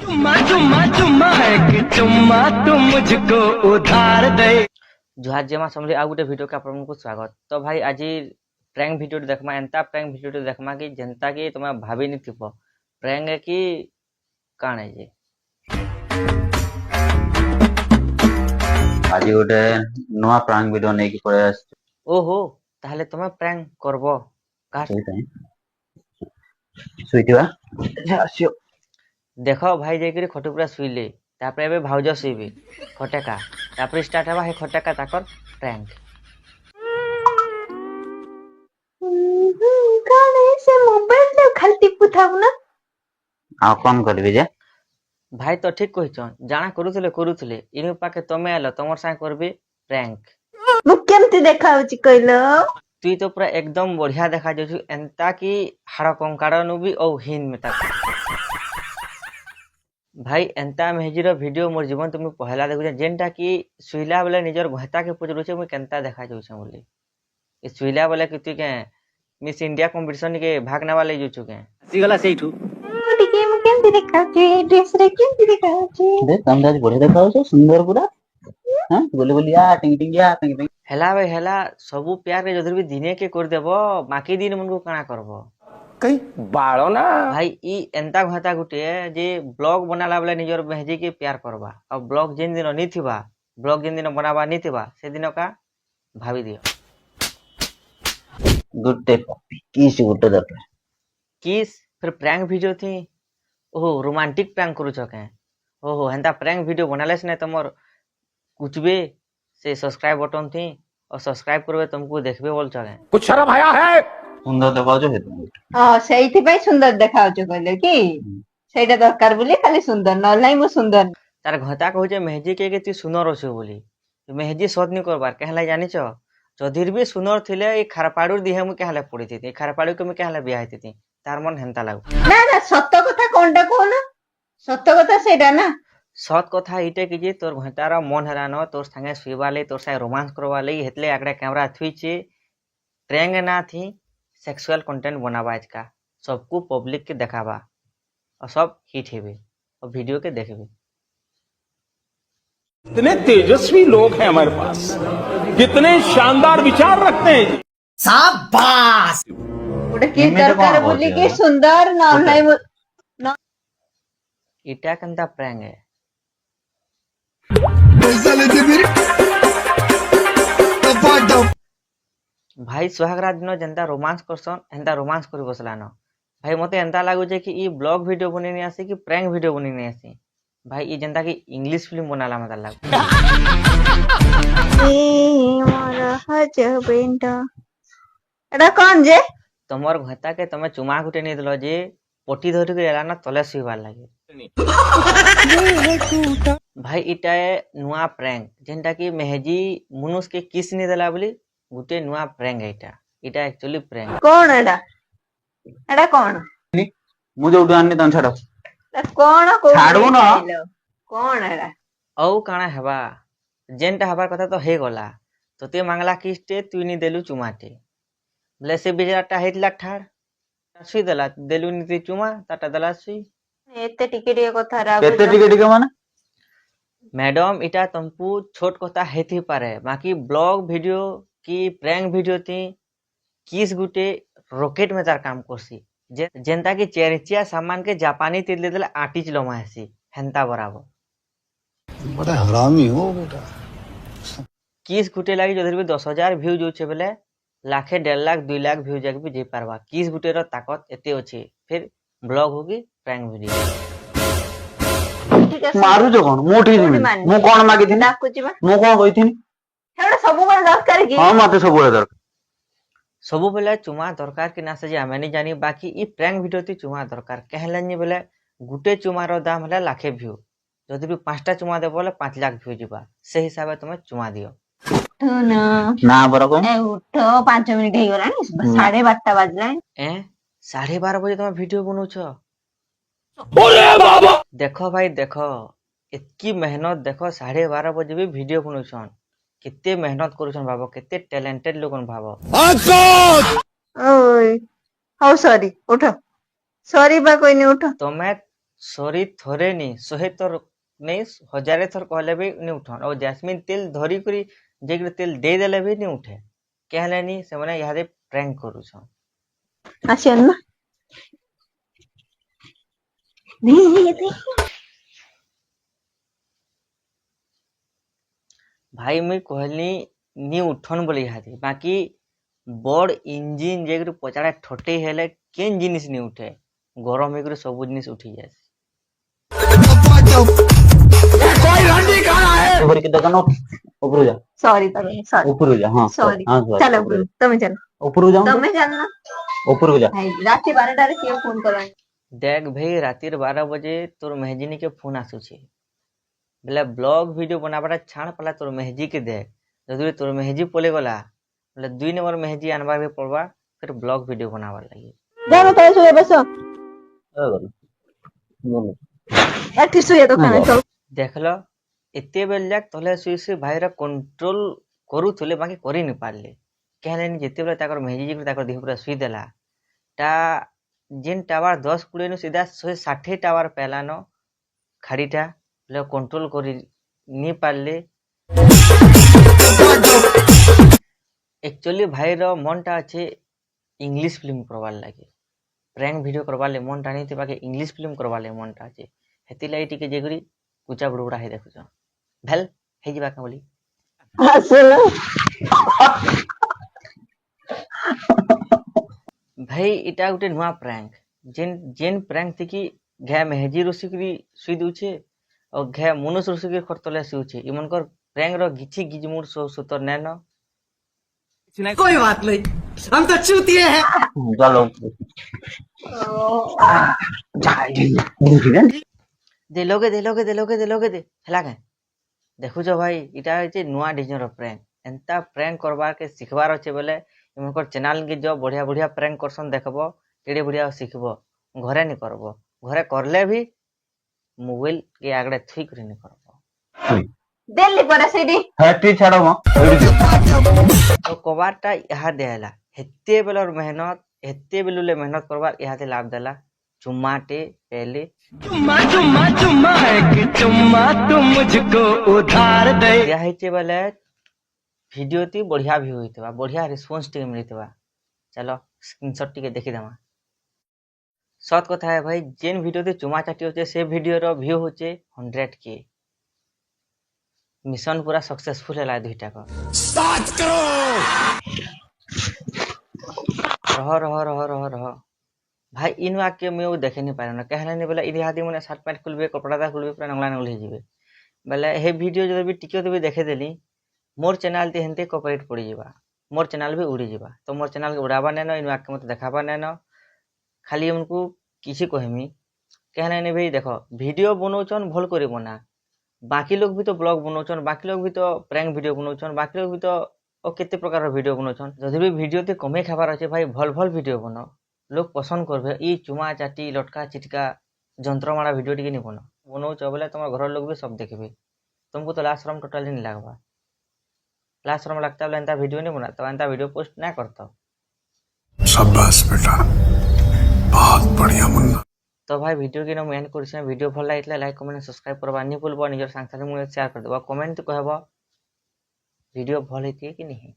चुम्मा चुम्मा चुम्मा एक चुम्मा तू मुझको उधार दे। जुहार जेमा समझे आ गुटे वीडियो के आपको स्वागत। तो भाई आज प्रैंक वीडियो देखमा एंता प्रैंक वीडियो देखमा कि जनता की तुम भाभी नहीं थिपो प्रैंक है कि काण है जे आज गोटे नुआ प्रांग वीडियो नहीं कि पड़े ओहो ताहले तुम प्रैंक करबो का सुईथिबा देखो भाई जाइकरी खटे पूरा सुइले तापरे एबे भाउज सुइबे खटेका तापरे स्टार्ट हवा हे खटेका ताकर प्रैंक काणे से मोबाइल ले खाली टिपु थाउ ना आ कौन करबे जे भाई तो ठीक कहिछन जाना करूथले इनु पाके तमे आलो तमर साथ करबे प्रैंक मु केमती देखाउची कइलो तुई तो पूरा एकदम बढ़िया देखा जाछु एंता कि हाड़ कंकाड़ नु भी औ हिन में तक भाई एंता मेहजीर वीडियो मोर जीवन तुम पहला देखु जेनटा कि सुइला बेले निजर घता के पचरुछे मु केनता देखा जाउछे बोली ए सुइला बेले कि तुई के मिस इंडिया कंपटीशन के भाग नेवा ले जाउछु के सीगला सेठू टिके मु केमती देखाउची ड्रेस रे केमती देखाउची दे तुम आज बढ़िया देखाओ छो सुंदर पूरा हां बोले बोलिया टिंग टिंगिया टिंग टिंग हेला भाई हेला सबु प्यार रे जदर भी दिने के कर देबो बाकी दिन मन को काना करबो कई बाळो ना भाई ई एंता घता गुटे जे ब्लॉग बनाला बेले निजर मेहजी के प्यार करबा और ब्लॉग जेन दिन नी थिबा ब्लॉग जेन दिन बनाबा नी थिबा से दिन का भाभी दियो गुड्डे कॉपी किस गुड्डे दरकार किस फिर प्रैंक वीडियो थी ओहो रोमांटिक प्रैंक करू छके ओहो हेंता प्रैंक वीडियो बनाले से तमर कुचबे से सब्सक्राइब बटन थी और सब्सक्राइब करबे तुमको देखबे बोल छके कुछ शर्म आया है सुंदर देखाओ छो हेतु हां सेइथि पई सुंदर देखाउची कइलो कि सेटा दरकार बोली खाली सुंदर न नाही मु सुंदर तार घता कहूचे मेहजी के तू सुनर अछु बोली मेहजी सद नि करबार कहला जानि छ जदिर भी सुनर थिले ए खारपाडुर दिहे मु कहला पड़ी थी खारपाडु के मु कहला बियाह थी तार मन हेंता लागु ना ना सत्य कथा कोनटा कोना सत्य कथा सेटा ना सत कथा इटे कि जे तोर घतार मन हरा न तोर संगे सुइबा ले तोर साथे रोमांस करवा ले हेतले आगडा कैमरा थुइचे ट्रेंग ना थी सेक्सुअल कंटेंट बनावा आज का सबको पब्लिक के देखावा और सब हिट हेबे और वीडियो के देखबे कितने तेजस्वी लोग हैं हमारे पास, कितने शानदार विचार रखते हैं। ओटा कि दरकार बोली कि सुंदर न नाही इटा कंता प्रैंक है भाई सुहागरात दिन जनता रोमांस करसन एंता रोमांस करी बसलान भाई मते एंता लागु जे कि ई ब्लॉग वीडियो बनी नहीं आसी कि प्रैंक वीडियो बनी नहीं आसी भाई ई जनता की इंग्लिश फिल्म बनाला मत लागु ए मोर हजबेंड एटा कोन जे तमर घता के तमे चुमा गुटे नहीं दलो जे पटी धरि के एला ना तले सुइबार लागे भाई इटा नुआ प्रैंक जेनटा कि मेहजी मुनुस के किस नहीं देला बोली गुटे नुआ प्रैंक है इटा एक्चुअली प्रैंक कोन एटा कोन मु जो उठान तन छाड़ो कोन को छाड़ू ना कोन एटा औ काना हेबा जेनटा हबार कथा तो हे गला तोते मांगला किस्टे तू नी देलु चुमाटे बोले से बेचाराटा हेत लाख ठाड़ सुई देला देलु नी चुमा ताटा देला सुई एते टिके कथा रा केते टिके माने मैडम इटा तुमको छोट कथा हेथी पारे बाकी ब्लॉग वीडियो की प्रैंक वीडियो थी किस गुटे रॉकेट में तार काम करसी जेनता की चेरिचिया सामान के जापानी तेल दे देला आटी चलमा हेसी हेंता बराबर बड़ा हरामी हो बेटा किस गुटे लागी जदर भी 10,000 व्यू जो छे बेले लाखे 1.5 लाख 2 लाख व्यू जाके भी जे पारबा किस गुटे रो ताकत एते अछि फिर ब्लॉग होगी प्रैंक वीडियो मारू जो कोन मोठी जिमी मु कोन मागी थी डाकू जिबा मु कोन कहि थी हेड़ा सब कोन दरकार कि हां मते सब बड़े दरकार सबु बेले चुमा दरकार कि ना से जे हमें नहीं जानी बाकी ई प्रैंक वीडियो ती चुमा दरकार कहलनी बेले गुटे चुमा रो दाम हला लाखे व्यू जदि भी 5टा चुमा दे बोले 5 लाख व्यू जिबा से हिसाब से तुम चुमा दियो ना बरा को ए उठो 5 मिनिट हे गलानी 12:30 बाजलानी ए 12:30 बजे तुम वीडियो बनौ छ अरे बाबा देखो भाई देखो इतकी मेहनत देखो 12:30 बजे भी वीडियो बनौ छन कितने मेहनत करू छन बाबा कितने टैलेंटेड लोगन भाबो ओय हाउ सॉरी उठो सॉरी बा कोई नहीं उठो तुम्हें सॉरी थोड़े नहीं 100 थर नहीं 1000 थर कहले भी नहीं उठन और जैस्मिन तेल धरी करी जे तेल दे देले भी नहीं उठे कहले नहीं से माने यादे प्रैंक करू छ आसियन ना नहीं भाई मुई कहली नी उठन बोली हाथी बाकी बड़ इंजिन जे पचाड़ा ठटे हेले केन जिनिस नहीं उठे गरम होकर सब जिनिस उठी जाए ऊपर के दुकान ऊपर जा सॉरी तमे सॉरी ऊपर जा हाँ सॉरी हाँ सॉरी चलो तमे चलो ऊपर जाऊं तमे चलना ऊपर जा भाई रात 12 रे क्यों फोन करवाई देख भाई रातिर 12 बजे तोर मेहजिनी के फोन आसुचे बोले ब्लॉग वीडियो बनाबाटा छाण पला तोर मेहजी के देख जदि तोर मेहजी पले गला बोले 2 नंबर मेहजी आनबा के पड़वा फिर ब्लॉग वीडियो बनावा लगी जानो तो सोए बसो बोलो एठी सोए तो खाना चल देखलो एते बेल जाक तले सुई से भाईरा कंट्रोल करूथले बाकी करि नि पारले कहले नि जेते बेले ताकर मेहजी जी ताकर देह पूरा सुई देला ता जेन टावर 10-20 नु सीधा 160 टावर पहलानो खाड़ीटा ले कंट्रोल करि नि पारले एक्चुअली भाईर मनटा अछि इंग्लिश फिल्म करवार लागे प्रैंक वीडियो करवार ले मनटा नहीं थे बाकी इंग्लिश फिल्म करवार ले मनटा अछि हेति लाई टिके जेगरी कुचा बुड़बुड़ा हे देखुछ भेल हे जिबा का बोली हसलो भाई इटा गुटे नुआ प्रैंक जेन प्रैंक थी कि घे मेहजी रोसिकरी सुई दूचे और घे मनुष्य रोसिकरी खरतले सुचे इमनकर प्रैंक रो गिछि गिजमुर सो सुतर नैनो कोई बात नहीं हम तो चूतिए हैं चलो दे हला के देखुछ भाई इटा है नुआ डिजर प्रैंक एंता प्रैंक करबार के सिखबार अच्छे बोले इमनकर चैनल के जो बढ़िया बढ़िया प्रैंक करसन देखबो केड़े बढ़िया सिखबो घरे नहीं करबो घरे करले भी मोबाइल के आगड़े थुई करे नहीं करबो दिल्ली पर सीडी हैप्पी छाड़ो म तो कबारटा यहाँ देला हेते बेलर मेहनत हेते बेलुले मेहनत करबार यहाँ से लाभ देला चुम्माटे पहले चुम्मा चुम्मा चुम्मा है कि चुम्मा तुम मुझको उधार दे यह हेचे बेले वीडियो ती बढ़िया भी होइतबा बढ़िया रिस्पांस टी मिलतबा चलो स्क्रीनशॉट टी देखि दमा सत कथा है भाई जेन वीडियो ते चुमा चाटी होचे से वीडियो रो व्यू होचे 100k मिशन पूरा सक्सेसफुल है 2टा को रह भाई इन वाक्य में वो देखे नहीं पारे ना कहले नहीं बोला इधर हादी मने शर्ट पैंट खुलबे कपड़ा खुलबे पूरा नंगला नंगल हे जिवे बोले हे वीडियो जब भी टिके तो भी देखे देली मोर चैनल ते हनते कॉपीराइट पड़ी जीवा मोर चैनल भी उड़ी जीवा तो मोर चैनल के उड़ाबा नेनो इन वाक्य मत देखाबा नेनो खाली उनको किसी कहमी कहले नहीं भाई देखो वीडियो बनौचन भल करे बना बाकी लोग भी तो ब्लॉग बनौचन बाकी लोग भी तो प्रैंक वीडियो बनौचन बाकी लोग भी तो और केते प्रकार वीडियो बनौचन जदि भी वीडियो ते कमे खाबार अच्छे भाई भल भल वीडियो बनाओ लोग पसंद करबे ई चुमा चाटी लटका चिटका जंत्रमाड़ा वीडियो टिके नहीं बनौच बोले तुम घर लोग भी सब देखबे तुमको तो लास्ट शरम टोटली नहीं लगवा लास्ट शरम लगता बोले एंता वीडियो नहीं बनाता एंता वीडियो पोस्ट ना करता शाबाश बेटा बहुत बढ़िया मुन्ना तो भाई वीडियो के नाम एंड कर वीडियो भल लगे लाइक कमेंट सब्सक्राइब करवा नहीं भूलबो निजर सांग साथी मुझे शेयर कर देबो कमेंट कहबो वीडियो भल होती है कि नहीं।